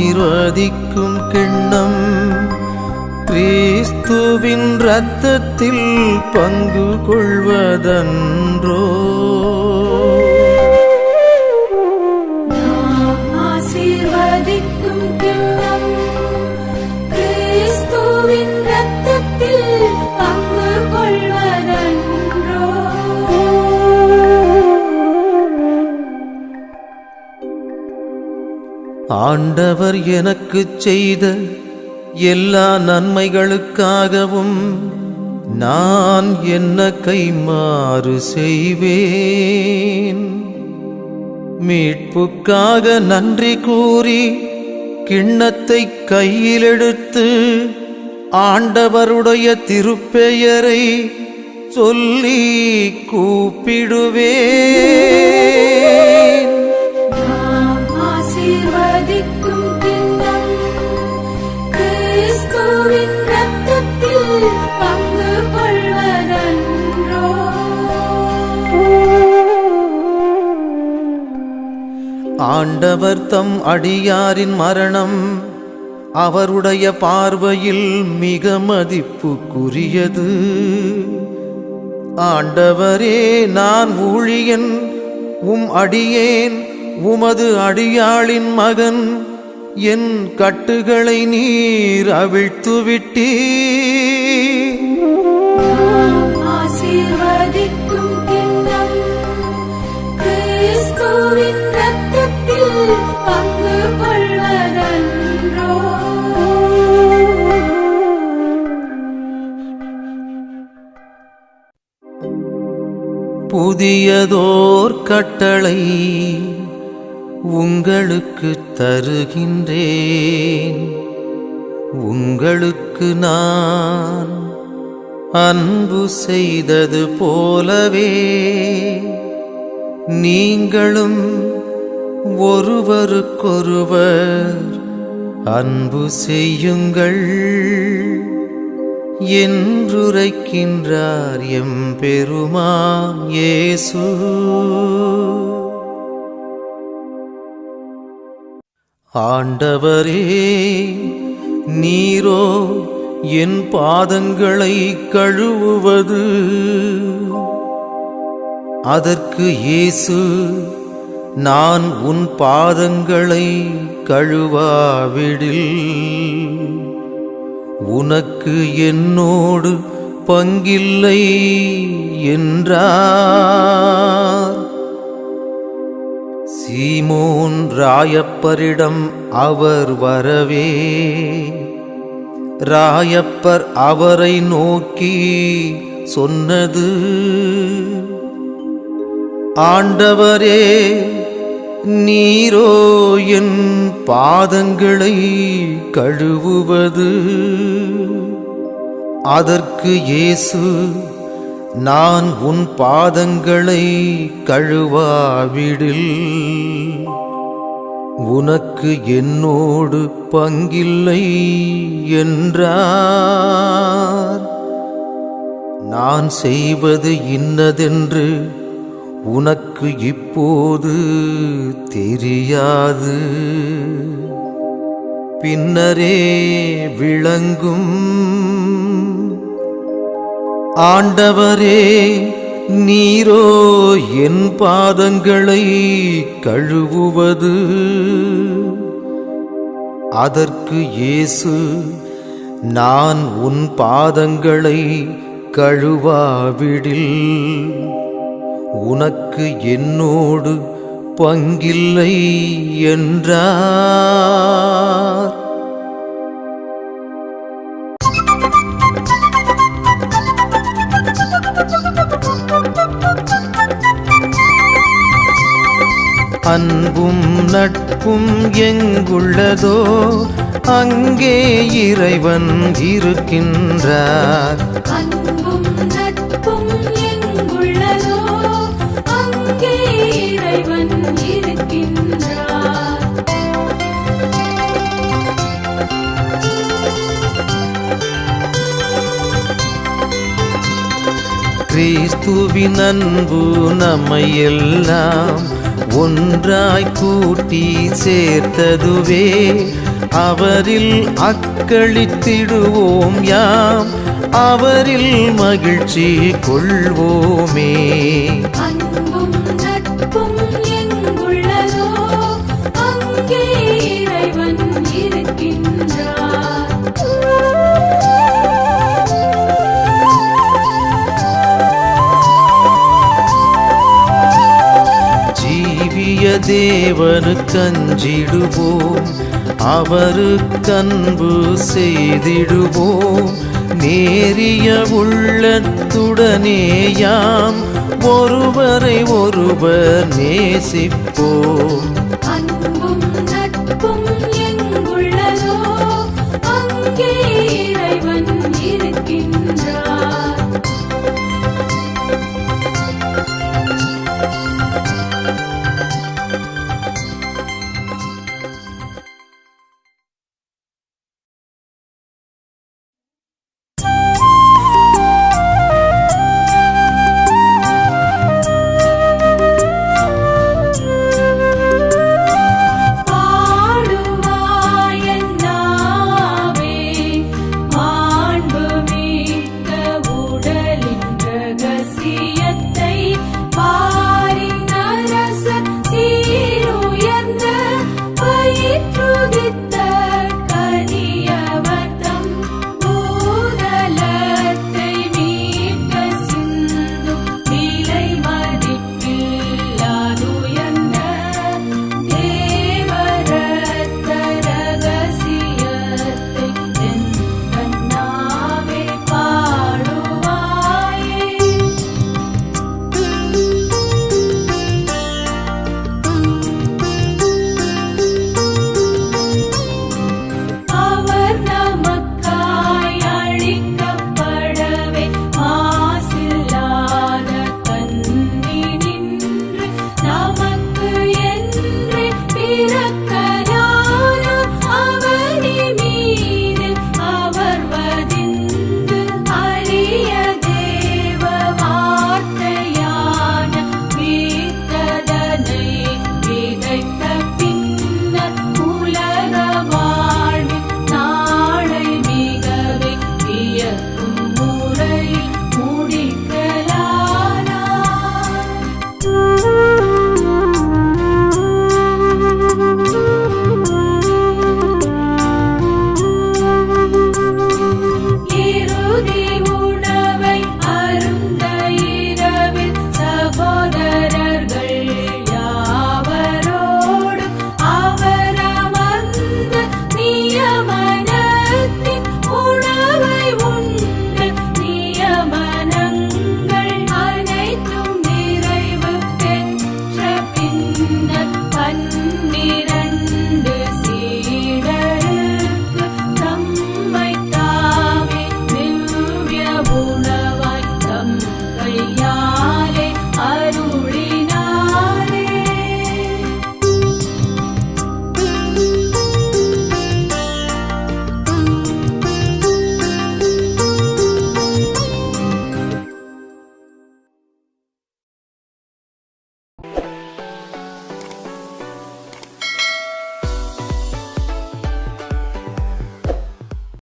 ஆசீர்வதிக்கும் கிண்ணம் கிறிஸ்துவின் இரத்தத்தில் பங்கு கொள்வதன்றோ. ஆசீர்வதிக்கும் கிண்ணம் கிறிஸ்துவின் இரத்தத்தில் பங்கு கொள்வதன்றோ. ஆண்டவர் எனக்குச் செய்த எல்லா நன்மைகளுக்காகவும் நான் என்ன கைமாறு செய்வேன்? மீட்புக்காக நன்றி கூறி கிண்ணத்தை கையிலெடுத்து ஆண்டவருடைய திருப்பெயரை சொல்லி கூப்பிடுவேன். ஆசீர்வதிக்கும் கிண்ணம் கிறிஸ்துவின் இரத்தத்தில் பங்கு கொள்வதன்றோ. ஆண்டவர் தம் அடியாரின் மரணம் அவருடைய பார்வையில் மிக மதிப்புக்குரியது. ஆண்டவரே, நான் ஊழியன், அடியேன், உமது அடியாளின் மகன். என் கட்டுகளை நீர் அவிழ்த்துவிட்டீர். ஆசீர்வதிக்கும் கிண்ணம் கிறிஸ்துவின் இரத்தத்தில் பங்கு கொள்வதன்றோ. புதியதோர் கட்டளை உங்களுக்கு தருகின்றேன். உங்களுக்கு நான் அன்பு செய்தது போலவே நீங்களும் ஒருவருக்கொருவர் அன்பு செய்யுங்கள் என்றுரைக்கின்றார் எம் பெருமான் இயேசு. ஆண்டவரே, நீரோ என் பாதங்களை கழுவுவது. அதற்கு இயேசு, நான் உன் பாதங்களை கழுவாவிடில் உனக்கு என்னோடு பங்கில்லை என்றார். சீமோன் ராயப்பரிடம் அவர் வரவே ராயப்பர் அவரை நோக்கி சொன்னது, ஆண்டவரே, நீரோ என் பாதங்களை கழுவுவது. அதற்கு இயேசு, நான் உன் பாதங்களை கழுவாவிடில் உனக்கு என்னோடு பங்கில்லை என்றார். நான் செய்வது இன்னதென்று உனக்கு இப்போது தெரியாது, பின்னரே விளங்கும். ஆண்டவரே, நீரோ என் பாதங்களை கழுவுவது. அதற்கு இயேசு, நான் உன் பாதங்களை கழுவாவிடில் உனக்கு என்னோடு பங்கில்லை என்றார். அன்பும் நட்பும் எங்குள்ளதோ அங்கே இறைவன் இருக்கின்றார். அன்பும் நட்பும் எங்குள்ளதோ அங்கே இறைவன் இருக்கின்றார். கிறிஸ்துவின் அன்பு நம்மை எல்லாம் ஒன்றாய் கூட்டி சேர்த்ததுவே அவரில் அக்களித்திடுவோம் யாம் அவரில் மகிழ்ச்சி கொள்வோமே. அன்பும் நட்பும் எங்குள்ளதோ அங்கே இறைவன் இருக்கின்றார். ஜீவிய தேவனுக்கஞ்சிடுவோம் அவருக்கன்பு செய்திடுவோம் நேரிய உள்ளத்துடனேயாம் ஒருவரை ஒருவர் நேசிப்போம். அன்பும் நட்பும் எங்குள்ளதோ அங்கே இறைவன் இருக்கின்றார். உடலின் ரகசியத்தை